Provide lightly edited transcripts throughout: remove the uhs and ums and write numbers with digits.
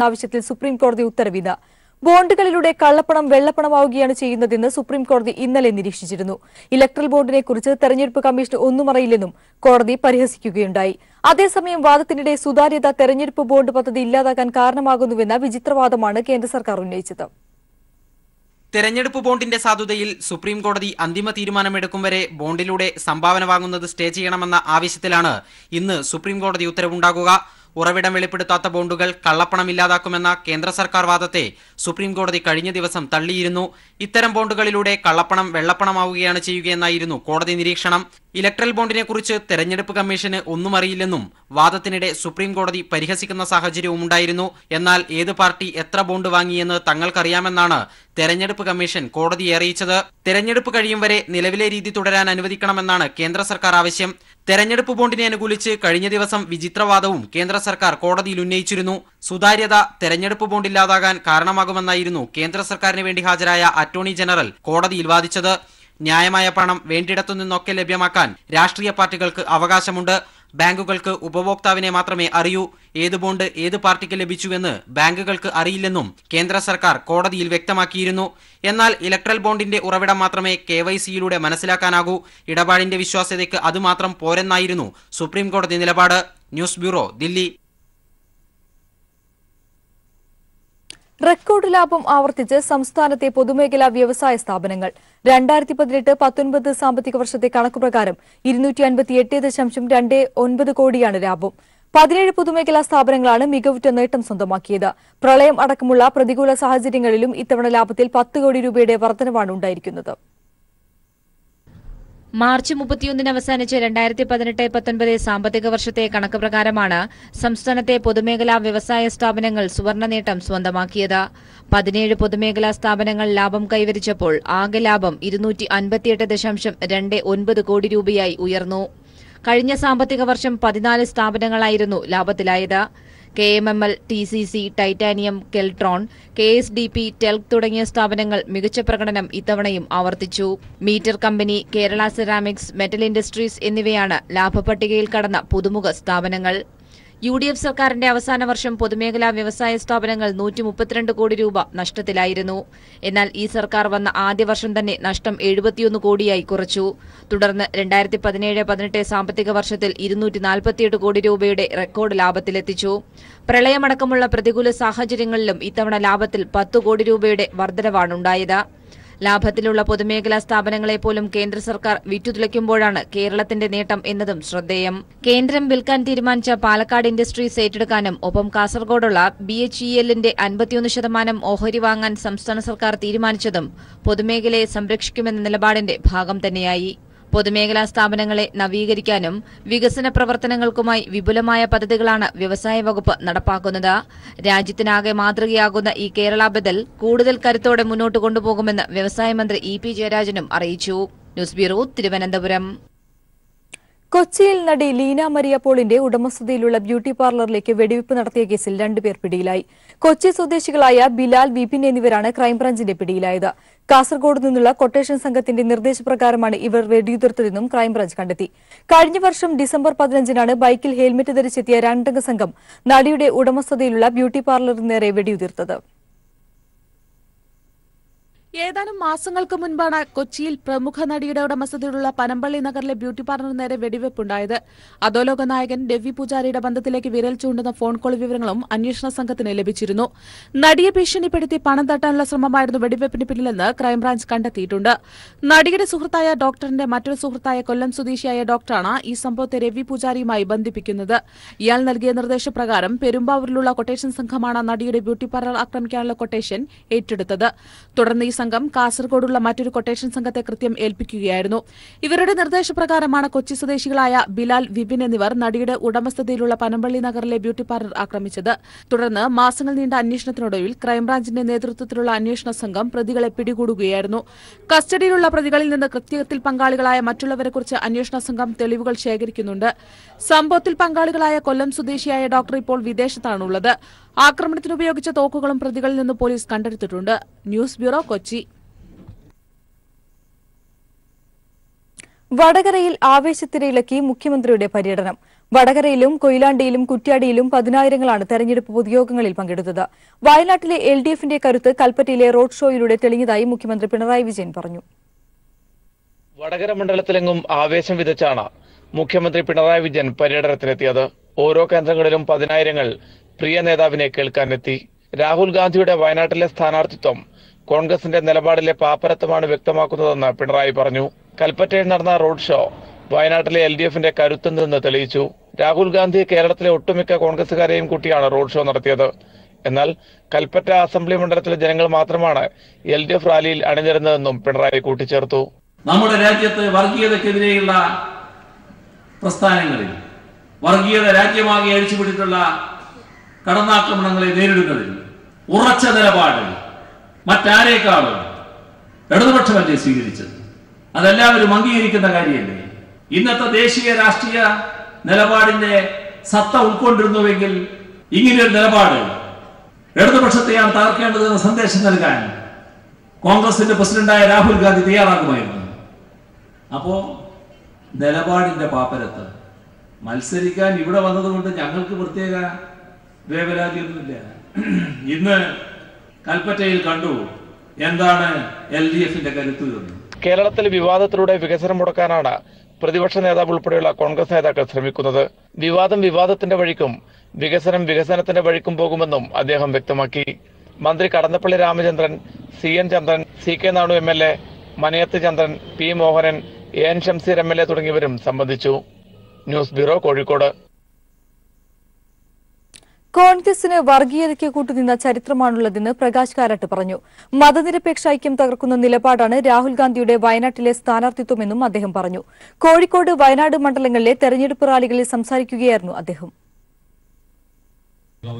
ആവശ്യത്തിൽ സുപ്രീംകോടതി ഉത്തരവിത്. ബോണ്ടുകളിലൂടെ കള്ളപ്പണം വെള്ളപ്പണമാവുകയാണ് ചെയ്യുന്നതെന്ന് സുപ്രീംകോടതി ഇന്നലെ നിരീക്ഷിച്ചിരുന്നു. ഇലക്ട്രൽ ബോണ്ടിനെക്കുറിച്ച് തെരഞ്ഞെടുപ്പ് കമ്മീഷന് ഒന്നും അറിയില്ലെന്നും കോടതി പരിഹസിക്കുകയുണ്ടായി. അതേസമയം വാദത്തിനിടെ സുതാര്യത തെരഞ്ഞെടുപ്പ് ബോണ്ട് പദ്ധതി ഇല്ലാതാക്കാൻ കാരണമാകുന്നുവെന്ന വിചിത്രവാദമാണ് കേന്ദ്ര സർക്കാർ ഉന്നയിച്ചത്. തെരഞ്ഞെടുപ്പ് ബോണ്ടിന്റെ സാധുതയിൽ സുപ്രീംകോടതി അന്തിമ തീരുമാനമെടുക്കും വരെ ബോണ്ടിലൂടെ സംഭാവന വാങ്ങുന്നത് സ്റ്റേ ചെയ്യണമെന്ന ആവശ്യത്തിലാണ് ഇന്ന് സുപ്രീംകോടതി ഉത്തരവുണ്ടാകുക. ഉറവിടം വെളിപ്പെടുത്താത്ത ബോണ്ടുകൾ കള്ളപ്പണം ഇല്ലാതാക്കുമെന്ന കേന്ദ്ര സർക്കാർ വാദത്തെ സുപ്രീംകോടതി കഴിഞ്ഞ ദിവസം തള്ളിയിരുന്നു. ഇത്തരം ബോണ്ടുകളിലൂടെ കള്ളപ്പണം വെള്ളപ്പണമാവുകയാണ് ചെയ്യുകയെന്നായിരുന്നു കോടതി നിരീക്ഷണം. ഇലക്ട്രൽ ബോണ്ടിനെക്കുറിച്ച് തെരഞ്ഞെടുപ്പ് കമ്മീഷന് ഒന്നും അറിയില്ലെന്നും വാദത്തിനിടെ സുപ്രീംകോടതി പരിഹസിക്കുന്ന സാഹചര്യവും ഉണ്ടായിരുന്നു. എന്നാൽ ഏത് പാർട്ടി എത്ര ബോണ്ട് വാങ്ങിയെന്ന് തങ്ങൾക്കറിയാമെന്നാണ് തെരഞ്ഞെടുപ്പ് കമ്മീഷൻ കോടതിയെ അറിയിച്ചത്. തെരഞ്ഞെടുപ്പ് കഴിയും വരെ നിലവിലെ രീതി തുടരാൻ അനുവദിക്കണമെന്നാണ് കേന്ദ്ര സർക്കാർ ആവശ്യം. തെരഞ്ഞെടുപ്പ് ബോണ്ടിനെ അനുകൂലിച്ച് കഴിഞ്ഞ ദിവസം വിചിത്രവാദവും കേന്ദ്ര സർക്കാർ കോടതിയിൽ ഉന്നയിച്ചിരുന്നു. സുതാര്യത തെരഞ്ഞെടുപ്പ് ബോണ്ടില്ലാതാകാൻ കാരണമാകുമെന്നായിരുന്നു കേന്ദ്ര സർക്കാരിന് വേണ്ടി ഹാജരായ അറ്റോർണി ജനറൽ കോടതിയിൽ വാദിച്ചത്. ന്യായമായ പണം വേണ്ടിയിടത്തു നിന്നൊക്കെ ലഭ്യമാക്കാൻ രാഷ്ട്രീയ പാർട്ടികൾക്ക് അവകാശമുണ്ട്. ബാങ്കുകൾക്ക് ഉപഭോക്താവിനെ മാത്രമേ അറിയൂ. ഏത് ബോണ്ട് ഏത് പാർട്ടിക്ക് ലഭിച്ചുവെന്ന് ബാങ്കുകൾക്ക് അറിയില്ലെന്നും കേന്ദ്ര സർക്കാർ കോടതിയിൽ വ്യക്തമാക്കിയിരുന്നു. എന്നാൽ ഇലക്ട്രൽ ബോണ്ടിന്റെ ഉറവിടം മാത്രമേ KYCയിലൂടെ മനസ്സിലാക്കാനാകൂ. ഇടപാടിന്റെ വിശ്വാസ്യതയ്ക്ക് അതുമാത്രം പോരെന്നായിരുന്നു സുപ്രീംകോടതി നിലപാട്. News bureau, Delhi. റെക്കോർഡ് ലാഭം ആവർത്തിച്ച് സംസ്ഥാനത്തെ പൊതുമേഖലാ വ്യവസായ സ്ഥാപനങ്ങൾ 2018-19 സാമ്പത്തിക വർഷത്തെ കണക്കുപ്രകാരം 258.29 കോടിയാണ് ലാഭം. 17 പൊതുമേഖലാ സ്ഥാപനങ്ങളാണ് മികവുറ്റ നേട്ടം സ്വന്തമാക്കിയത്. പ്രളയം അടക്കമുള്ള പ്രതികൂല സാഹചര്യങ്ങളിലും ഇത്തവണ ലാഭത്തിൽ 10 കോടി രൂപയുടെ വർധനവാണ് ഉണ്ടായിരിക്കുന്നത്. മാർച്ച് 31 അവസാനിച്ച് 2018-19 സാമ്പത്തിക വർഷത്തെ കണക്ക് പ്രകാരമാണ് സംസ്ഥാനത്തെ പൊതുമേഖലാ വ്യവസായ സ്ഥാപനങ്ങൾ സുവർണ നേട്ടം സ്വന്തമാക്കിയത്. 17 പൊതുമേഖലാ സ്ഥാപനങ്ങൾ ലാഭം കൈവരിച്ചപ്പോൾ ആകെ ലാഭം 258.29 കോടി രൂപയായി ഉയർന്നു. കഴിഞ്ഞ സാമ്പത്തിക വർഷം 14 സ്ഥാപനങ്ങളായിരുന്നു ലാഭത്തിലായത്. KMML, TCC, titanium, Keltron, KSDP, TELK തുടങ്ങിയ സ്ഥാപനങ്ങൾ മികച്ച പ്രകടനം ഇത്തവണയും ആവർത്തിച്ചു. Meter company, Kerala ceramics, metal industries എന്നിവയാണ് ലാഭപട്ടികയിൽ കടന്ന പുതുമുഖ സ്ഥാപനങ്ങൾ. UDF സർക്കാരിന്റെ അവസാന വർഷം പൊതുമേഖലാ വ്യവസായ സ്ഥാപനങ്ങൾ 132 കോടി രൂപ നഷ്ടത്തിലായിരുന്നു. എന്നാൽ ഈ സർക്കാർ വന്ന ആദ്യ വർഷം തന്നെ നഷ്ടം 71 കോടിയായി കുറച്ചു. തുടർന്ന് 2017-18 സാമ്പത്തിക വർഷത്തിൽ 248 കോടി രൂപയുടെ റെക്കോർഡ് ലാഭത്തിലെത്തിച്ചു. പ്രളയമടക്കമുള്ള പ്രതികൂല സാഹചര്യങ്ങളിലും ഇത്തവണ ലാഭത്തിൽ 10 കോടി രൂപയുടെ വർധനവാണുണ്ടായത്. ലാഭത്തിലുള്ള പൊതുമേഖലാ സ്ഥാപനങ്ങളെപ്പോലും കേന്ദ്ര സർക്കാർ വിറ്റുതുലയ്ക്കുമ്പോഴാണ് കേരളത്തിന്റെ നേട്ടം എന്നതും ശ്രദ്ധേയം. കേന്ദ്രം വിൽക്കാൻ തീരുമാനിച്ച പാലക്കാട് ഇൻഡസ്ട്രീസ് ഏറ്റെടുക്കാനും ഒപ്പം കാസർഗോഡുള്ള BHELന്റെ 51% ഓഹരി വാങ്ങാൻ സംസ്ഥാന സർക്കാർ തീരുമാനിച്ചതും പൊതുമേഖലയെ സംരക്ഷിക്കുമെന്ന നിലപാടിന്റെ ഭാഗം തന്നെയായി. പൊതുമേഖലാ സ്ഥാപനങ്ങളെ നവീകരിക്കാനും വികസന പ്രവർത്തനങ്ങൾക്കുമായി വിപുലമായ പദ്ധതികളാണ് വ്യവസായ വകുപ്പ് നടപ്പാക്കുന്നത്. രാജ്യത്തിനാകെ മാതൃകയാകുന്ന ഈ കേരള ബദൽ കൂടുതൽ കരുത്തോടെ മുന്നോട്ട് കൊണ്ടുപോകുമെന്ന് വ്യവസായ മന്ത്രി EP ജയരാജനും അറിയിച്ചു. News bureau, Thiruvananthapuram. കൊച്ചിയിൽ നടി ലീന മരിയ പോളിന്റെ ഉടമസ്ഥതയിലുള്ള ബ്യൂട്ടി പാർലറിലേക്ക് വെടിവെയ്പ് നടത്തിയ കേസിൽ 2 പേർ പിടിയിലായി. കൊച്ചി സ്വദേശികളായ ബിലാൽ, വിപിൻ എന്നിവരാണ് ക്രൈംബ്രാഞ്ചിന്റെ പിടിയിലായത്. കാസർഗോഡ് നിന്നുള്ള കൊട്ടേഷൻ സംഘത്തിന്റെ നിർദ്ദേശപ്രകാരമാണ് ഇവർ വെടിയുതിർത്തതെന്നും ക്രൈംബ്രാഞ്ച് കണ്ടെത്തി. കഴിഞ്ഞ വർഷം ഡിസംബർ 15-നാണ് ബൈക്കിൽ ഹെൽമെറ്റ് ധരിച്ചെത്തിയ 2 സംഘം നടിയുടെ ഉടമസ്ഥതയിലുള്ള ബ്യൂട്ടി പാർലറിന് നേരെ വെടിയുതിർത്തത്. ഏതാനും മാസങ്ങൾക്ക് മുൻപാണ് കൊച്ചിയിൽ പ്രമുഖ നടിയുടെ ഉടമസ്ഥതയിലുള്ള പനമ്പള്ളി നഗറിലെ ബ്യൂട്ടി പാർലറിന് നേരെ വെടിവെപ്പുണ്ടായത്. അധോലോക നായകൻ രവി പൂജാരിയുടെ ബന്ധത്തിലേക്ക് വിരൽ ചൂണ്ടുന്ന ഫോൺ കോൾ വിവരങ്ങളും അന്വേഷണ സംഘത്തിന് ലഭിച്ചിരുന്നു. നടിയെ ഭീഷണിപ്പെടുത്തി പണം തട്ടാനുള്ള ശ്രമമായിരുന്നു വെടിവെപ്പിന് പിന്നിലെന്ന് ക്രൈംബ്രാഞ്ച് കണ്ടെത്തിയിട്ടുണ്ട്. നടിയുടെ സുഹൃത്തായ ഡോക്ടറിന്റെ മറ്റൊരു സുഹൃത്തായ കൊല്ലം സ്വദേശിയായ ഡോക്ടറാണ് ഈ സംഭവത്തെ രവി പൂജാരിയുമായി ബന്ധിപ്പിക്കുന്നത്. ഇയാൾ നൽകിയ നിർദ്ദേശപ്രകാരം പെരുമ്പാവൂരിലുള്ള കൊട്ടേഷൻ സംഘമാണ് നടിയുടെ ബ്യൂട്ടി പാർലർ ആക്രമിക്കാനുള്ള കൊട്ടേഷൻ ഏറ്റെടുത്തത്. തുടർന്ന് ഈ സംഘം കാസർഗോഡുള്ള മറ്റൊരു കൊട്ടേഷൻ സംഘത്തെ കൃത്യം ഏൽപ്പിക്കുകയായിരുന്നു. ഇവരുടെ നിർദ്ദേശപ്രകാരമാണ് കൊച്ചി സ്വദേശികളായ ബിലാൽ, വിപിൻ എന്നിവർ നടിയുടെ ഉടമസ്ഥതയിലുള്ള പനമ്പള്ളി നഗറിലെ ബ്യൂട്ടി പാർലർ ആക്രമിച്ചത്. തുടർന്ന് മാസങ്ങൾ നീണ്ട അന്വേഷണത്തിനൊടുവിൽ ക്രൈംബ്രാഞ്ചിന്റെ നേതൃത്വത്തിലുള്ള അന്വേഷണ സംഘം പ്രതികളെ പിടികൂടുകയായിരുന്നു. കസ്റ്റഡിയിലുള്ള പ്രതികളിൽ നിന്ന് കൃത്യത്തിൽ പങ്കാളികളായ മറ്റുള്ളവരെക്കുറിച്ച് അന്വേഷണ സംഘം തെളിവുകൾ ശേഖരിക്കുന്നുണ്ട്. സംഭവത്തിൽ പങ്കാളികളായ കൊല്ലം സ്വദേശിയായ ഡോക്ടർ ഇപ്പോൾ വിദേശത്താണുള്ളത്. ആക്രമണത്തിന് ഉപയോഗിച്ച തോക്കുകളും പ്രതികളിൽ നിന്ന് പോലീസ് കണ്ടെടുത്തിട്ടുണ്ട്. News bureau, Kochi. വടകരയിൽ ആവേശത്തിരയിളക്കി മുഖ്യമന്ത്രിയുടെ പര്യടനം. വടകരയിലും കൊയിലാണ്ടിയിലും കുറ്റ്യാടിയിലും പതിനായിരങ്ങളാണ് തെരഞ്ഞെടുപ്പ് പൊതുയോഗങ്ങളിൽ പങ്കെടുത്തത്. വയനാട്ടിലെ LDFന്റെ കരുത്ത് കൽപ്പറ്റയിലെ റോഡ് ഷോയിലൂടെ തെളിഞ്ഞതായി മുഖ്യമന്ത്രി പിണറായി വിജയൻ പറഞ്ഞു. വടകര മണ്ഡലത്തിലെങ്ങും ആവേശം വിതച്ചാണ് മുഖ്യമന്ത്രി പിണറായി വിജയൻ പര്യടനത്തിനെത്തിയത്. ഓരോ കേന്ദ്രങ്ങളിലും പതിനായിരങ്ങൾ പ്രിയ നേതാവിനെ കേൾക്കാനെത്തി. രാഹുൽ ഗാന്ധിയുടെ വയനാട്ടിലെ സ്ഥാനാർത്ഥിത്വം കോൺഗ്രസിന്റെ നിലപാടിലെ പാപ്പരത്വമാണ് വ്യക്തമാക്കുന്നതെന്ന് പിണറായി പറഞ്ഞു. കൽപ്പറ്റയിൽ നടന്ന റോഡ് ഷോ വയനാട്ടിലെ LDFന്റെ കരുത്തെന്തെന്ന് തെളിയിച്ചു. രാഹുൽ ഗാന്ധി കേരളത്തിലെ ഒട്ടുമിക്ക കോൺഗ്രസുകാരെയും കൂട്ടിയാണ് റോഡ് ഷോ നടത്തിയത്. എന്നാൽ കൽപ്പറ്റ അസംബ്ലി മണ്ഡലത്തിലെ ജനങ്ങൾ മാത്രമാണ് LDF റാലിയിൽ അണിനിരുന്നതെന്നും പിണറായി കൂട്ടിച്ചേർത്തു. നമ്മുടെ രാജ്യത്ത് വർഗീയതക്കെതിരെയുള്ള പ്രസ്ഥാനങ്ങളിൽ വർഗീയത രാജ്യമാകെ അഴിച്ചുവിട്ടിട്ടുള്ള കടന്നാക്രമണങ്ങളെ നേരിടുന്നതിൽ ഉറച്ച നിലപാട് മറ്റാരേക്കാളും ഇടതുപക്ഷമല്ലേ സ്വീകരിച്ചത്. അതെല്ലാവരും അംഗീകരിക്കുന്ന കാര്യമല്ലേ. ഇന്നത്തെ ദേശീയ രാഷ്ട്രീയ നിലപാടിന്റെ സത്ത ഉൾക്കൊണ്ടിരുന്നുവെങ്കിൽ ഇങ്ങനെയൊരു നിലപാട് ഇടതുപക്ഷത്തെയാണ് തകർക്കേണ്ടതെന്ന് സന്ദേശം നൽകാൻ കോൺഗ്രസിന്റെ പ്രസിഡന്റായ രാഹുൽ ഗാന്ധി തയ്യാറാകുമായിരുന്നു. അപ്പോ നിലപാടിന്റെ പാപ്പരത്ത് മത്സരിക്കാൻ ഇവിടെ വന്നതുകൊണ്ട് ഞങ്ങൾക്ക് പ്രത്യേക വേവലാതിയൊന്നുമില്ല. ഇന്ന് കൽപ്പറ്റയിൽ കണ്ടു എന്താണ് LDFന്റെ കരുത്ത് എന്ന്. കേരളത്തിൽ വിവാദത്തിലൂടെ വികസനം മുടക്കാനാണ് പ്രതിപക്ഷ നേതാവ് ഉൾപ്പെടെയുള്ള കോൺഗ്രസ് നേതാക്കൾ ശ്രമിക്കുന്നത്. വിവാദം വിവാദത്തിന്റെ വഴിക്കും വികസനം വികസനത്തിന്റെ വഴിക്കും പോകുമെന്നും അദ്ദേഹം വ്യക്തമാക്കി. മന്ത്രി Kadannappally Ramachandran, CN Chandran, CK Nanu MLA, Manayath Chandran, P Mohanan, AN Shamseer MLA തുടങ്ങിയവരും സംബന്ധിച്ചു. News bureau, Kozhikode. കോൺഗ്രസിന് വർഗീയതയ്ക്ക് കൂട്ടുനിന്ന ചരിത്രമാണുള്ളതെന്ന് പ്രകാശ് കാരാട്ട് പറഞ്ഞു. മതനിരപേക്ഷ ഐക്യം തകർക്കുന്ന നിലപാടാണ് രാഹുൽ ഗാന്ധിയുടെ വയനാട്ടിലെ സ്ഥാനാർത്ഥിത്വമെന്നും അദ്ദേഹം പറഞ്ഞു. കോഴിക്കോട്, വയനാട് മണ്ഡലങ്ങളിലെ തെരഞ്ഞെടുപ്പ് റാലികളിൽ സംസാരിക്കുകയായിരുന്നു അദ്ദേഹം.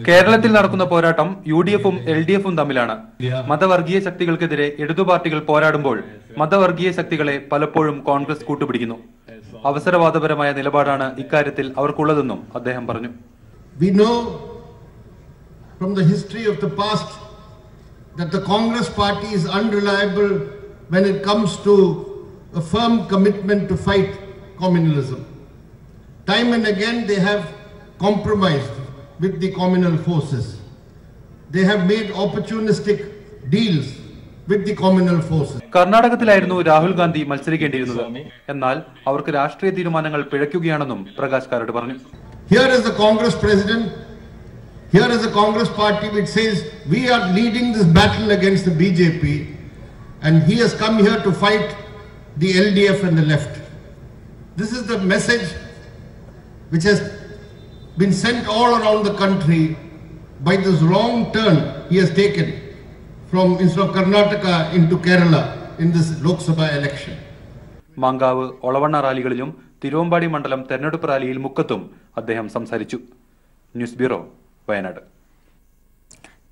കേരളത്തിൽ നടക്കുന്ന പോരാട്ടം UDFും LDFും തമ്മിലാണ്. മതവർഗീയ ശക്തികൾക്കെതിരെ ഇടതു പാർട്ടികൾ പോരാടുമ്പോൾ മതവർഗീയ ശക്തികളെ പലപ്പോഴും കോൺഗ്രസ് കൂട്ടുപിടിക്കുന്നു. അവസരവാദപരമായ നിലപാടാണ് ഇക്കാര്യത്തിൽ അവർക്കുള്ളതെന്നും അദ്ദേഹം പറഞ്ഞു. We know from the history of the past that the Congress party is unreliable when it comes to a firm commitment to fight communalism. Time and again they have compromised with the communal forces. They have made opportunistic deals with the communal forces. കർണാടകത്തിലായിരുന്നു Rahul Gandhi മത്സരിക്കേണ്ടിയിരുന്നത്. എന്നാൽ അവർക്ക് രാഷ്ട്രീയ തീരുമാനങ്ങൾ പിഴയ്ക്കുകയാണെന്നും പ്രകാശ് കാരാട്ട് പറഞ്ഞു. Here is the Congress president, here is the Congress party which says we are leading this battle against the BJP, and he has come here to fight the LDF and the left. This is the message which has been sent all around the country by this wrong turn he has taken from instead of Karnataka into Kerala in this Lok Sabha election. Mankavu, Olavanna റാലികളിലും Thiruvambady മണ്ഡലം തെരഞ്ഞെടുപ്പ് റാലിയിൽ മുക്കത്തും അദ്ദേഹം സംസാരിച്ചു. News bureau, Wayanad.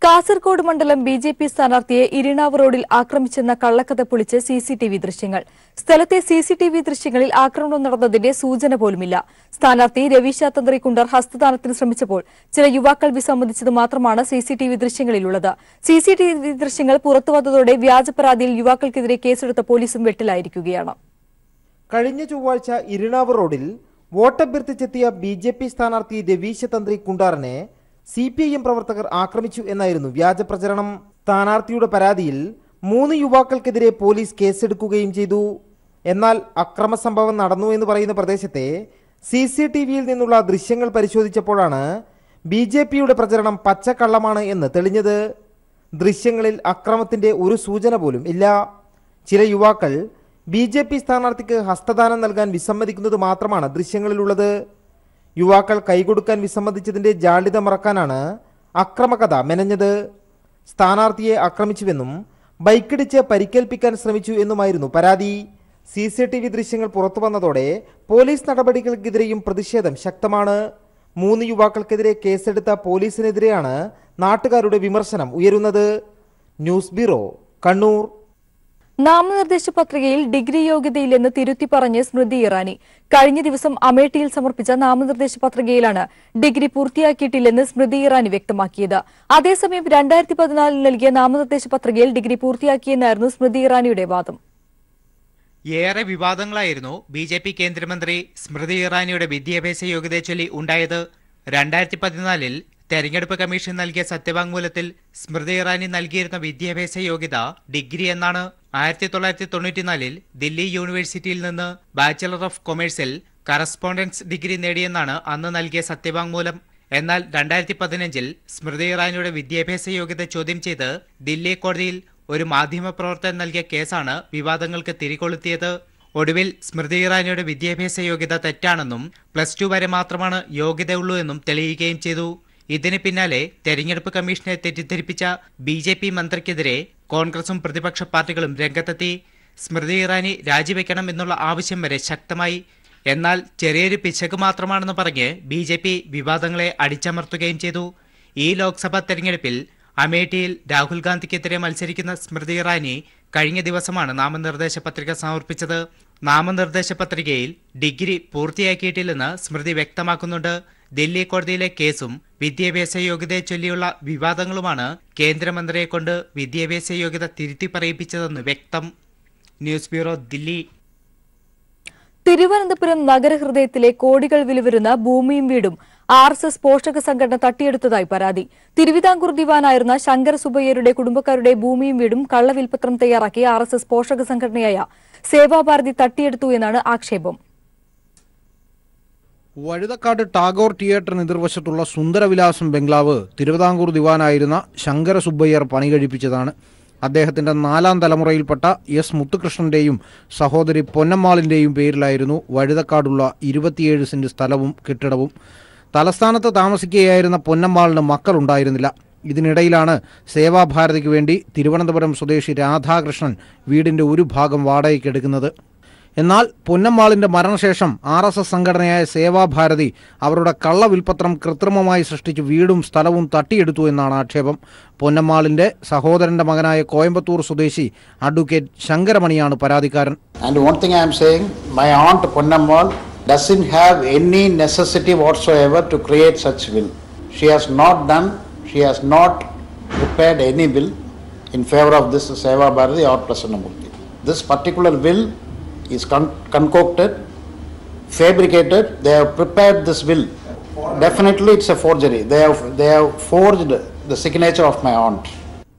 Kasaragod മണ്ഡലം BJP സ്ഥാനാർത്ഥിയെ ഇരിണാവ് റോഡിൽ ആക്രമിച്ചെന്ന കള്ളക്കഥ പൊളിച്ച് CCTV ദൃശ്യങ്ങൾ. സ്ഥലത്തെ CCTV ദൃശ്യങ്ങളിൽ ആക്രമണം നടന്നതിന്റെ സൂചന പോലുമില്ല. സ്ഥാനാർത്ഥി രവീശ തന്ത്രിക്കുണ്ടർ ഹസ്തദാനത്തിന് ശ്രമിച്ചപ്പോൾ ചില യുവാക്കൾ വിസമ്മതിച്ചത് മാത്രമാണ് CCTV ദൃശ്യങ്ങളിലുള്ളത്. CCTV ദൃശ്യങ്ങൾ പുറത്തുവന്നതോടെ വ്യാജ പരാതിയിൽ യുവാക്കൾക്കെതിരെ കേസെടുത്ത പോലീസും വെട്ടിലായിരിക്കുകയാണ്. കഴിഞ്ഞ ചൊവ്വാഴ്ച ഇരിണാവ് റോഡിൽ വോട്ടഭ്യർത്ഥിച്ചെത്തിയ BJP സ്ഥാനാർത്ഥി രവീശ തന്ത്രി കുണ്ടാറിനെ CPIM പ്രവർത്തകർ ആക്രമിച്ചു എന്നായിരുന്നു വ്യാജ പ്രചരണം. സ്ഥാനാർത്ഥിയുടെ പരാതിയിൽ 3 യുവാക്കൾക്കെതിരെ പോലീസ് കേസെടുക്കുകയും ചെയ്തു. എന്നാൽ അക്രമ സംഭവം നടന്നു എന്ന് പറയുന്ന പ്രദേശത്തെ CCTVയിൽ നിന്നുള്ള ദൃശ്യങ്ങൾ പരിശോധിച്ചപ്പോഴാണ് BJPയുടെ പ്രചരണം പച്ചക്കള്ളമാണ് എന്ന് തെളിഞ്ഞത്. ദൃശ്യങ്ങളിൽ അക്രമത്തിന്റെ ഒരു സൂചന പോലും ഇല്ല. ചില യുവാക്കൾ BJP സ്ഥാനാർത്ഥിക്ക് ഹസ്തദാനം നൽകാൻ വിസമ്മതിക്കുന്നത് മാത്രമാണ് ദൃശ്യങ്ങളിലുള്ളത്. യുവാക്കൾ കൈകൊടുക്കാൻ വിസമ്മതിച്ചതിന്റെ ജാള്യത മറക്കാനാണ് അക്രമകഥ മെനഞ്ഞത്. സ്ഥാനാർത്ഥിയെ ആക്രമിച്ചുവെന്നും ബൈക്കിടിച്ച് പരിക്കേൽപ്പിക്കാൻ ശ്രമിച്ചു എന്നുമായിരുന്നു പരാതി. CCTV ദൃശ്യങ്ങൾ പുറത്തു വന്നതോടെ പോലീസ് നടപടികൾക്കെതിരെയും പ്രതിഷേധം ശക്തമാണ്. 3 യുവാക്കൾക്കെതിരെ കേസെടുത്ത പോലീസിനെതിരെയാണ് നാട്ടുകാരുടെ വിമർശനം ഉയരുന്നത്. News bureau, Kannur. നാമനിർദ്ദേശ പത്രികയിൽ ഡിഗ്രി യോഗ്യതയില്ലെന്ന് തിരുത്തി പറഞ്ഞ് സ്മൃതി ഇറാനി. കഴിഞ്ഞ ദിവസം അമേഠിയിൽ സമർപ്പിച്ച നാമനിർദ്ദേശ പത്രികയിലാണ് ഡിഗ്രി പൂർത്തിയാക്കിയിട്ടില്ലെന്ന് സ്മൃതി ഇറാനി വ്യക്തമാക്കിയത്. അതേസമയം 2014 നൽകിയ നാമനിർദ്ദേശ പത്രികയിൽ ഡിഗ്രി പൂർത്തിയാക്കിയെന്നായിരുന്നു സ്മൃതി ഇറാനിയുടെ വാദം. ഏറെ വിവാദങ്ങളായിരുന്നു BJP കേന്ദ്രമന്ത്രി സ്മൃതി ഇറാനിയുടെ വിദ്യാഭ്യാസ യോഗ്യതയെ ചൊല്ലി ഉണ്ടായത്. 2014 തെരഞ്ഞെടുപ്പ് കമ്മീഷൻ നൽകിയ സത്യവാങ്മൂലത്തിൽ സ്മൃതി ഇറാനി നൽകിയിരുന്ന വിദ്യാഭ്യാസ യോഗ്യത ഡിഗ്രി എന്നാണ്. 1994 ദില്ലി യൂണിവേഴ്സിറ്റിയിൽ നിന്ന് ബാച്ചലർ ഓഫ് കൊമേഴ്സിൽ കറസ്പോണ്ടൻസ് ഡിഗ്രി നേടിയെന്നാണ് അന്ന് നൽകിയ സത്യവാങ്മൂലം. എന്നാൽ 2015 സ്മൃതി ഇറാനിയുടെ വിദ്യാഭ്യാസ യോഗ്യത ചോദ്യം ചെയ്ത് ദില്ലി കോടതിയിൽ ഒരു മാധ്യമപ്രവർത്തകൻ നൽകിയ കേസാണ് വിവാദങ്ങൾക്ക് തിരികൊളുത്തിയത്. ഒടുവിൽ സ്മൃതി ഇറാനിയുടെ വിദ്യാഭ്യാസ യോഗ്യത തെറ്റാണെന്നും +2 വരെ മാത്രമാണ് യോഗ്യതയുള്ളൂ എന്നും തെളിയുകയും ചെയ്തു. ഇതിന് പിന്നാലെ തെരഞ്ഞെടുപ്പ് കമ്മീഷനെ തെറ്റിദ്ധരിപ്പിച്ച BJP മന്ത്രിക്കെതിരെ കോൺഗ്രസും പ്രതിപക്ഷ പാർട്ടികളും രംഗത്തെത്തി. സ്മൃതി ഇറാനി രാജിവെക്കണം എന്നുള്ള ആവശ്യം വരെ ശക്തമായി. എന്നാൽ ചെറിയൊരു പിശക് മാത്രമാണെന്ന് പറഞ്ഞ് BJP വിവാദങ്ങളെ അടിച്ചമർത്തുകയും ചെയ്തു. ഈ ലോക്സഭാ തെരഞ്ഞെടുപ്പിൽ അമേഠിയിൽ രാഹുൽ ഗാന്ധിക്കെതിരെ മത്സരിക്കുന്ന സ്മൃതി ഇറാനി കഴിഞ്ഞ ദിവസമാണ് നാമനിർദ്ദേശ പത്രിക സമർപ്പിച്ചത്. നാമനിർദ്ദേശ പത്രികയിൽ ഡിഗ്രി പൂർത്തിയാക്കിയിട്ടില്ലെന്ന് സ്മൃതി വ്യക്തമാക്കുന്നുണ്ട്. ദില്ലി കോടതിയിലെ കേസും വിദ്യാഭ്യാസ യോഗ്യതയെ ചൊല്ലിയുള്ള വിവാദങ്ങളുമാണ് കേന്ദ്രമന്ത്രിയെ കൊണ്ട് വിദ്യാഭ്യാസ യോഗ്യത തിരുത്തി പറയിപ്പിച്ചതെന്ന് വ്യക്തം. News bureau, Delhi. തിരുവനന്തപുരം നഗരഹൃദയത്തിലെ കോടികൾ വില വരുന്ന ഭൂമിയും വീടും RSS പോഷക സംഘടന തട്ടിയെടുത്തതായി പരാതി. തിരുവിതാംകൂർ ദിവാനായിരുന്ന ശങ്കര സുബയ്യരുടെ കുടുംബക്കാരുടെ ഭൂമിയും വീടും കള്ളവിൽപത്രം തയ്യാറാക്കി RSS പോഷക സംഘടനയായ സേവാഭാരതി തട്ടിയെടുത്തു എന്നാണ് ആക്ഷേപം. വഴുതക്കാട് ടാഗോർ തിയേറ്ററിന് എതിർവശത്തുള്ള സുന്ദരവിലാസം ബംഗ്ലാവ് തിരുവിതാംകൂർ ദിവാനായിരുന്ന ശങ്കര സുബ്ബയ്യർ പണി കഴിപ്പിച്ചതാണ്. അദ്ദേഹത്തിന്റെ 4ാം തലമുറയിൽപ്പെട്ട S. മുത്തുകൃഷ്ണന്റെയും സഹോദരി പൊന്നമ്മാളിന്റെയും പേരിലായിരുന്നു വഴുതക്കാടുള്ള 27 സെന്റ് സ്ഥലവും കെട്ടിടവും. തലസ്ഥാനത്ത് താമസിക്കുകയായിരുന്ന പൊന്നമ്മാളിന് മക്കളുണ്ടായിരുന്നില്ല. ഇതിനിടയിലാണ് സേവാഭാരതിക്ക് വേണ്ടി തിരുവനന്തപുരം സ്വദേശി രാധാകൃഷ്ണൻ വീടിന്റെ ഒരു ഭാഗം വാടകയ്ക്കെടുക്കുന്നത്. എന്നാൽ പൊന്നമ്മാളിന്റെ മരണശേഷം RSS സംഘടനയായ സേവാഭാരതി അവരുടെ കള്ളവിൽപത്രം കൃത്രിമമായി സൃഷ്ടിച്ച് വീടും സ്ഥലവും തട്ടിയെടുത്തു എന്നാണ് ആക്ഷേപം. പൊന്നമ്മാളിന്റെ സഹോദരന്റെ മകനായ കോയമ്പത്തൂർ സ്വദേശി അഡ്വക്കേറ്റ് ശങ്കരമണിയാണ് പരാതിക്കാരൻ. And one thing I am saying, my aunt Ponnammal doesn't have any necessity whatsoever to create such will. She has not prepared any will in favor of this Seva Bharati or Prasannamurthy. This particular will is concocted, fabricated. They have prepared this will. Definitely it's a forgery. They have forged the signature of my aunt.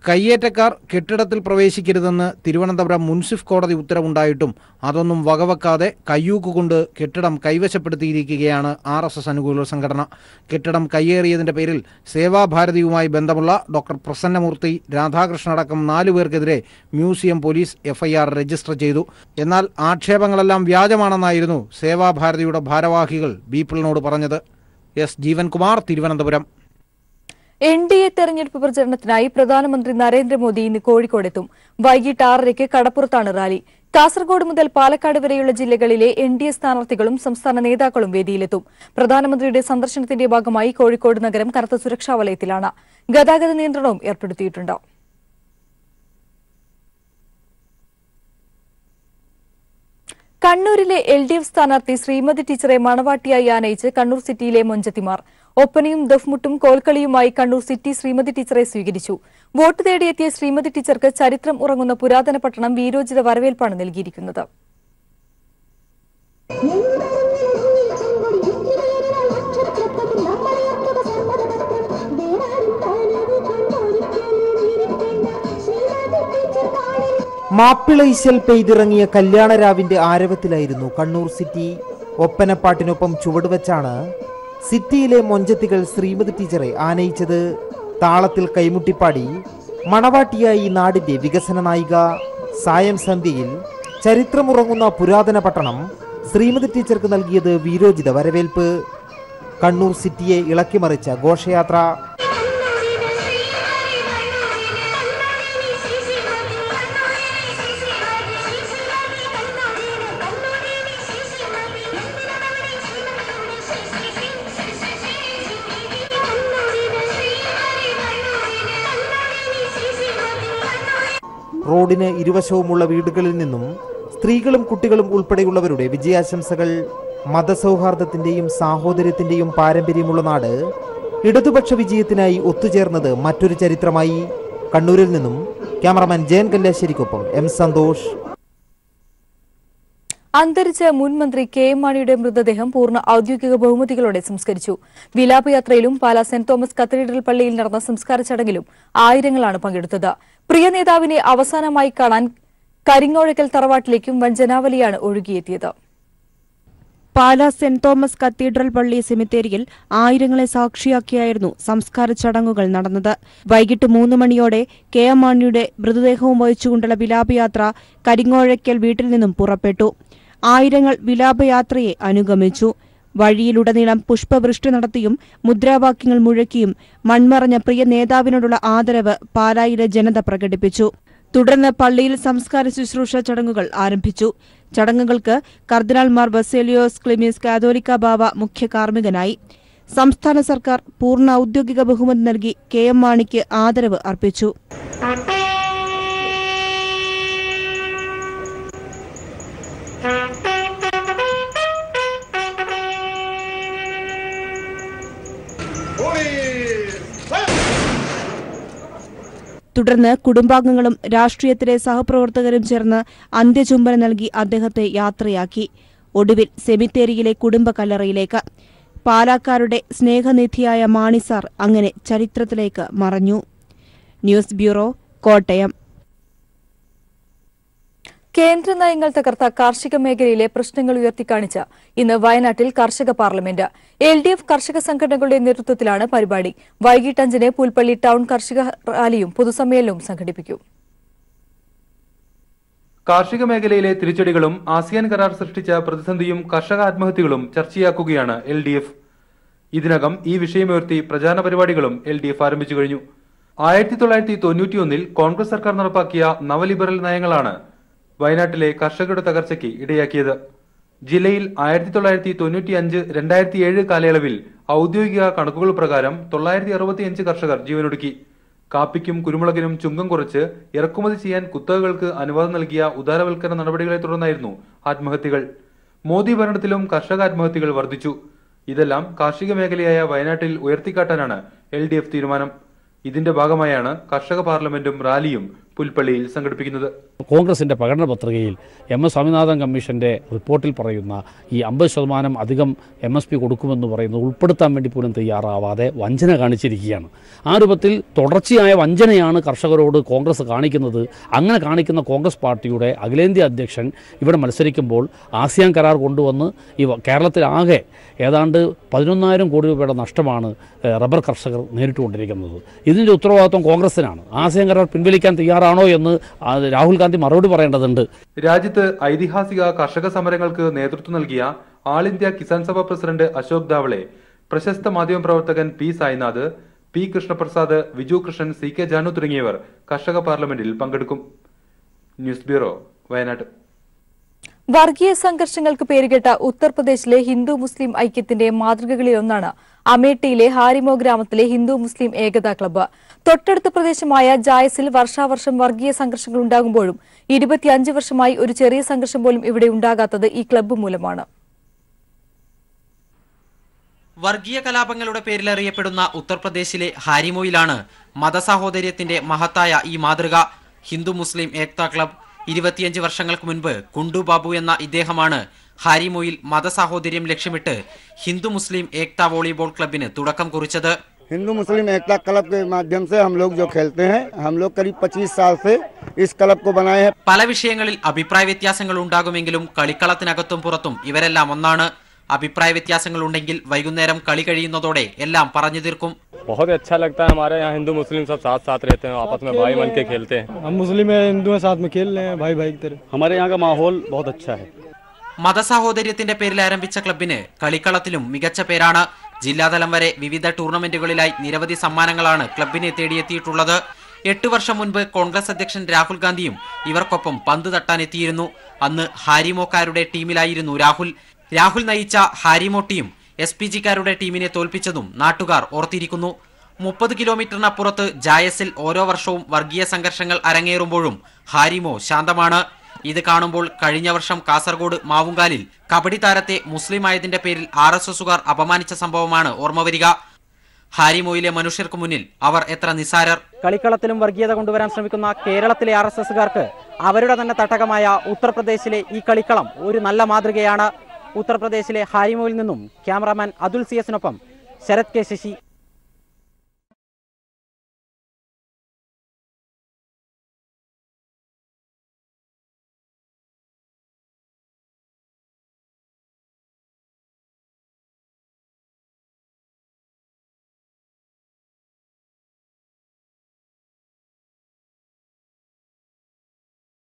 കയ്യേറ്റക്കാർ കെട്ടിടത്തിൽ പ്രവേശിക്കരുതെന്ന് തിരുവനന്തപുരം മുൻസിഫ് കോടതി ഉത്തരവുണ്ടായിട്ടും അതൊന്നും വകവെക്കാതെ കയ്യൂക്കുകൊണ്ട് കെട്ടിടം കൈവശപ്പെടുത്തിയിരിക്കുകയാണ് RSS അനുകൂല സംഘടന. കെട്ടിടം കയ്യേറിയതിന്റെ പേരിൽ സേവാഭാരതിയുമായി ബന്ധമുള്ള ഡോക്ടർ പ്രസന്നമൂർത്തി, രാധാകൃഷ്ണൻ അടക്കം 4 പേർക്കെതിരെ മ്യൂസിയം പോലീസ് FIR രജിസ്റ്റർ ചെയ്തു. എന്നാൽ ആക്ഷേപങ്ങളെല്ലാം വ്യാജമാണെന്നായിരുന്നു സേവാഭാരതിയുടെ ഭാരവാഹികൾ പീപ്പിളിനോട് പറഞ്ഞത്. S. ജീവൻകുമാർ, തിരുവനന്തപുരം. NDA തെരഞ്ഞെടുപ്പ് പ്രചരണത്തിനായി പ്രധാനമന്ത്രി നരേന്ദ്രമോദി ഇന്ന് കോഴിക്കോടെത്തും. വൈകിട്ട് 6:30 കടപ്പുറത്താണ് റാലി. കാസർഗോഡ് മുതൽ പാലക്കാട് വരെയുള്ള ജില്ലകളിലെ NDA സ്ഥാനാർത്ഥികളും സംസ്ഥാന നേതാക്കളും വേദിയിലെത്തും. പ്രധാനമന്ത്രിയുടെ സന്ദർശനത്തിന്റെ ഭാഗമായി കോഴിക്കോട് നഗരം കനത്ത സുരക്ഷാ വലയത്തിലാണ്. ഗതാഗത നിയന്ത്രണവും ഏർപ്പെടുത്തിയിട്ടുണ്ട്. കണ്ണൂരിലെ LDF സ്ഥാനാർത്ഥി ശ്രീമതി ടീച്ചറെ മണവാട്ടിയായി ആനയിച്ച് കണ്ണൂർ സിറ്റിയിലെ മൊഞ്ചത്തിമാർ. ഒപ്പനയും ദഫ്മുട്ടും കോൽക്കളിയുമായി കണ്ണൂർ സിറ്റി ശ്രീമതി ടീച്ചറെ സ്വീകരിച്ചു. വോട്ട് തേടിയെത്തിയ ശ്രീമതി ടീച്ചർക്ക് ചരിത്രം ഉറങ്ങുന്ന പുരാതന പട്ടണം വീരോചിത വരവേൽപ്പാണ് നൽകിയിരിക്കുന്നത്. മാപ്പിളൈശൽ പെയ്തിറങ്ങിയ കല്യാണരാവിന്റെ ആരവത്തിലായിരുന്നു കണ്ണൂർ സിറ്റി. ഒപ്പനപ്പാട്ടിനൊപ്പം ചുവടുവെച്ചാണ് സിറ്റിയിലെ മൊഞ്ചത്തികൾ ശ്രീമതി ടീച്ചറെ ആനയിച്ചത്. താളത്തിൽ കൈമുട്ടിപ്പാടി മണവാട്ടിയായി നാടിന്റെ വികസന നായിക. സായം സന്ധ്യയിൽ ചരിത്രമുറങ്ങുന്ന പുരാതന പട്ടണം ശ്രീമതി ടീച്ചർക്ക് നൽകിയത് വീരോചിത വരവേൽപ്പ്. കണ്ണൂർ സിറ്റിയെ ഇളക്കിമറിച്ച ഘോഷയാത്ര. റോഡിന് ഇരുവശവുമുള്ള വീടുകളിൽ നിന്നും സ്ത്രീകളും കുട്ടികളും ഉൾപ്പെടെയുള്ളവരുടെ വിജയാശംസകൾ. മതസൗഹാർദ്ദത്തിന്റെയും സാഹോദര്യത്തിന്റെയും പാരമ്പര്യമുള്ള നാട് ഇടതുപക്ഷ വിജയത്തിനായി ഒത്തുചേർന്നത് മറ്റൊരു ചരിത്രമായി. കണ്ണൂരിൽ നിന്നും ക്യാമറമാൻ ജയൻ കല്യാശ്ശേരിക്കൊപ്പം M. സന്തോഷ്. അന്തരിച്ച മുൻ മന്ത്രി കെ.എം. മാണിയുടെ മൃതദേഹം പൂർണ്ണ ഔദ്യോഗിക ബഹുമതികളോടെ സംസ്കരിച്ചു. വിലാപയാത്രയിലും പാലാ സെന്റ് തോമസ് കത്തീഡ്രൽ പള്ളിയിൽ നടന്ന സംസ്കാര ചടങ്ങിലും ആയിരങ്ങളാണ് പങ്കെടുത്തത്. പ്രിയ നേതാവിനെ അവസാനമായി കാണാൻ കരിങ്ങോഴക്കൽ തറവാട്ടിലേക്കും വൻ ജനാവലിയാണ് ഒഴുകിയെത്തിയത്. പാലാ സെന്റ് തോമസ് കത്തീഡ്രൽ പള്ളി സെമിത്തേരിയിൽ ആയിരങ്ങളെ സാക്ഷിയാക്കിയായിരുന്നു സംസ്കാര ചടങ്ങുകൾ നടന്നത്. വൈകിട്ട് 3 മണിയോടെ കെ.എം. മാണിയുടെ മൃതദേഹവും വഹിച്ചുകൊണ്ടുള്ള വിലാപയാത്ര കരിങ്ങോഴക്കൽ വീട്ടിൽ നിന്നും പുറപ്പെട്ടു. ആയിരങ്ങൾ വിലാപയാത്രയെ അനുഗമിച്ചു. വഴിയിലുടനീളം പുഷ്പവൃഷ്ടി നടത്തിയും മുദ്രാവാക്യങ്ങൾ മുഴക്കിയും മൺമറഞ്ഞ പ്രിയ നേതാവിനോടുള്ള ആദരവ് പാലായിലെ ജനത പ്രകടിപ്പിച്ചു. തുടർന്ന് പള്ളിയിൽ സംസ്കാര ശുശ്രൂഷ ചടങ്ങുകൾ ആരംഭിച്ചു. ചടങ്ങുകൾക്ക് കർദിനാൾ മാർ ബസേലിയോസ് ക്ലിമീസ് കാതോലിക്ക ബാവ മുഖ്യ കാർമ്മികനായി. സംസ്ഥാന സർക്കാർ പൂർണ്ണ ഔദ്യോഗിക ബഹുമതി നൽകി കെ.എം. മാണിക്ക് ആദരവ് അർപ്പിച്ചു. തുടർന്ന് കുടുംബാംഗങ്ങളും രാഷ്ട്രീയത്തിലെ സഹപ്രവർത്തകരും ചേർന്ന് അന്ത്യചുംബനം നൽകി അദ്ദേഹത്തെ യാത്രയാക്കി. ഒടുവിൽ സെമിത്തേരിയിലെ കുടുംബ കല്ലറയിലേക്ക്. പാലാക്കാരുടെ സ്നേഹനിധിയായ മാണിസാർ അങ്ങനെ ചരിത്രത്തിലേക്ക് മറഞ്ഞു. News bureau, Kottayam. കേന്ദ്ര നയങ്ങൾ തകർത്ത കാർഷിക മേഖലയിലെ പ്രശ്നങ്ങൾ ഉയർത്തിക്കാണിച്ച് ഇന്ന് വയനാട്ടിൽ കർഷക പാർലമെന്റ്. LDF കർഷക സംഘടനകളുടെ നേതൃത്വത്തിലാണ് പരിപാടി. വൈകിട്ട് 5-ന് പുൽപ്പള്ളി ടൌൺ കർഷക റാലിയും പൊതുസമ്മേളനവും സംഘടിപ്പിക്കും. കാർഷിക മേഖലയിലെ തിരിച്ചടികളും ആസിയാൻ കരാർ സൃഷ്ടിച്ച പ്രതിസന്ധിയും കർഷക ആത്മഹത്യകളും ചർച്ചയാക്കുകയാണ് LDF. ഇതിനകം ഈ വിഷയമുയർത്തി പ്രചാരണ പരിപാടികളും LDF ആരംഭിച്ചു കഴിഞ്ഞു. 1991-ൽ കോൺഗ്രസ് സർക്കാർ നടപ്പാക്കിയ നവലിബറൽ നയങ്ങളാണ് വയനാട്ടിലെ കർഷകരുടെ തകർച്ചയ്ക്ക് ഇടയാക്കിയത്. ജില്ലയിൽ 1995-2007 കാലയളവിൽ ഔദ്യോഗിക കണക്കുകൾ പ്രകാരം 965 കർഷകർ ജീവനൊടുക്കി. കാപ്പിക്കും കുരുമുളകിനും ചുങ്കം കുറച്ച് ഇറക്കുമതി ചെയ്യാൻ കുത്തകകൾക്ക് അനുവാദം നൽകിയ ഉദാരവൽക്കരണ നടപടികളെ തുടർന്നായിരുന്നു ആത്മഹത്യകൾ. മോദി ഭരണത്തിലും കർഷക ആത്മഹത്യകൾ വർദ്ധിച്ചു. ഇതെല്ലാം കാർഷിക മേഖലയായ വയനാട്ടിൽ ഉയർത്തിക്കാട്ടാനാണ് LDF തീരുമാനം. ഇതിന്റെ ഭാഗമായാണ് കർഷക പാർലമെന്റും റാലിയും പുൽപ്പള്ളിയിൽ സംഘടിപ്പിക്കുന്നത്. കോൺഗ്രസിന്റെ പ്രകടന പത്രികയിൽ MS സ്വാമിനാഥൻ കമ്മീഷന്റെ റിപ്പോർട്ടിൽ പറയുന്ന ഈ 50% അധികം MSP കൊടുക്കുമെന്ന് പറയുന്നത് ഉൾപ്പെടുത്താൻ വേണ്ടി പോലും തയ്യാറാവാതെ വഞ്ചന കാണിച്ചിരിക്കുകയാണ്. ആ രൂപത്തിൽ തുടർച്ചയായ വഞ്ചനയാണ് കർഷകരോട് കോൺഗ്രസ് കാണിക്കുന്നത്. അങ്ങനെ കാണിക്കുന്ന കോൺഗ്രസ് പാർട്ടിയുടെ അഖിലേന്ത്യാ അധ്യക്ഷൻ ഇവിടെ മത്സരിക്കുമ്പോൾ ആസിയാൻ കരാർ കൊണ്ടുവന്ന് ഈ കേരളത്തിലാകെ ഏതാണ്ട് 11,000 കോടി രൂപയുടെ നഷ്ടമാണ് റബ്ബർ കർഷകർ നേരിട്ടുകൊണ്ടിരിക്കുന്നത്. ഇതിൻ്റെ ഉത്തരവാദിത്വം കോൺഗ്രസിനാണ്. ആസിയാൻ കരാർ പിൻവലിക്കാൻ തയ്യാറാണോ എന്ന് രാഹുൽ ഗാന്ധി മറുപടി പറയേണ്ടതുണ്ട്. രാജ്യത്ത് ഐതിഹാസിക കർഷക സമരങ്ങൾക്ക് നേതൃത്വം നൽകിയ ആൾ ഇന്ത്യ കിസാൻ സഭ പ്രസിഡന്റ് അശോക് ധാവളെ, പ്രശസ്ത മാധ്യമപ്രവർത്തകൻ P. Sainath, P. Krishnaprasad, Viju Krishnan, CK Janu തുടങ്ങിയവർ കർഷക പാർലമെന്റിൽ പങ്കെടുക്കും. News bureau, Wayanad. വർഗീയ സംഘർഷങ്ങൾക്ക് പേരുകേട്ട ഉത്തർപ്രദേശിലെ ഹിന്ദു മുസ്ലിം ഐക്യത്തിന്റെ മാതൃകകളിലൊന്നാണ് അമേഠിയിലെ ഹാരിമോ ഗ്രാമത്തിലെ ഹിന്ദു മുസ്ലിം ഏകതാ ക്ലബ്ബ്. തൊട്ടടുത്ത പ്രദേശമായ ജായസിൽ വർഷാവർഷം വർഗീയ സംഘർഷങ്ങൾ ഉണ്ടാകുമ്പോഴും 25 വർഷമായി ഒരു ചെറിയ സംഘർഷം പോലും ഇവിടെ ഉണ്ടാകാത്തത് ഈ ക്ലബ്ബ് മൂലമാണ്. വർഗീയ കലാപങ്ങളുടെ പേരിലറിയപ്പെടുന്ന ഉത്തർപ്രദേശിലെ ഹാരിമോയിലാണ് മതസാഹോദര്യത്തിന്റെ മഹത്തായ ഈ മാതൃക. ഹിന്ദു മുസ്ലിം ഏകതാ ക്ലബ്ബ് 25 വർഷങ്ങൾക്ക് മുൻപ് കുണ്ടു ബാബു എന്ന ഇദ്ദേഹമാണ് ഹാരിമോയിൽ മതസാഹോദര്യം ലക്ഷ്യമിട്ട് ഹിന്ദു മുസ്ലിം ഏകതാ വോളിബോൾ ക്ലബിന് തുടക്കം കുറിച്ചത്. हिंदू मुस्लिम एकता क्लब के माध्यम से हम लोग जो खेलते हैं, हम लोग करीब 25 साल से इस क्लब को बनाए हैं. പല വിഷയങ്ങളിൽ അഭിപ്രായ വ്യത്യാസങ്ങൾ ഉണ്ടാകുമെങ്കിലും കളിക്കളത്തിനകത്തും പുറത്തും ഇവരെല്ലാം ഒന്നാണ്. അഭിപ്രായ വ്യത്യാസങ്ങൾ ഉണ്ടെങ്കിൽ വൈകുന്നേരം കളി കഴിയുന്നതോടെ എല്ലാം പറഞ്ഞു തീർക്കും. बहुत अच्छा लगता है. हमारे यहाँ हिंदू मुस्लिम सब साथ साथ रहते हैं, आपस में भाई बन के खेलते हैं. हम मुस्लिम है, हिंदू है, साथ में खेल रहे हैं भाई भाई की तरह. हमारे यहाँ का माहौल बहुत अच्छा है. മതസാഹോദര്യത്തിന്റെ പേരിൽ ആരംഭിച്ച ക്ലബിന് കളിക്കളത്തിലും മികച്ച പേരാണ്. ജില്ലാതലം വരെ വിവിധ ടൂർണമെന്റുകളിലായി നിരവധി സമ്മാനങ്ങളാണ് ക്ലബിനെ തേടിയെത്തിയിട്ടുള്ളത്. 8 വർഷം മുൻപ് കോൺഗ്രസ് അധ്യക്ഷൻ രാഹുൽ ഗാന്ധിയും ഇവർക്കൊപ്പം പന്ത് തട്ടാനെത്തിയിരുന്നു. അന്ന് ഹാരിമോക്കാരുടെ ടീമിലായിരുന്നു രാഹുൽ നയിച്ച ഹാരിമോ ടീം SPGക്കാരുടെ ടീമിനെ തോൽപ്പിച്ചതും നാട്ടുകാർ ഓർത്തിരിക്കുന്നു. 30 കിലോമീറ്ററിനപ്പുറത്ത് ജായസിൽ ഓരോ വർഷവും വർഗീയ സംഘർഷങ്ങൾ അരങ്ങേറുമ്പോഴും ഹാരിമോ ശാന്തമാണ്. ഇത് കാണുമ്പോൾ കഴിഞ്ഞ വർഷം കാസർഗോഡ് മാവുങ്കാലിൽ കബഡി താരത്തെ മുസ്ലിം ആയതിന്റെ പേരിൽ RSSുകാർ അപമാനിച്ച സംഭവമാണ് ഓർമ്മ വരിക. ഹാരിമോയിലെ മനുഷ്യർക്ക് മുന്നിൽ അവർ എത്ര നിസാരർ. കളിക്കളത്തിലും വർഗീയത കൊണ്ടുവരാൻ ശ്രമിക്കുന്ന കേരളത്തിലെ RSSകാർക്ക് അവരുടെ തന്നെ തട്ടകമായ ഉത്തർപ്രദേശിലെ ഈ കളിക്കളം ഒരു നല്ല മാതൃകയാണ്. ഉത്തർപ്രദേശിലെ ഹാരിമുവിൽ നിന്നും ക്യാമറാമാൻ അതുൽ CS-നൊപ്പം ശരത് കെ ശശി.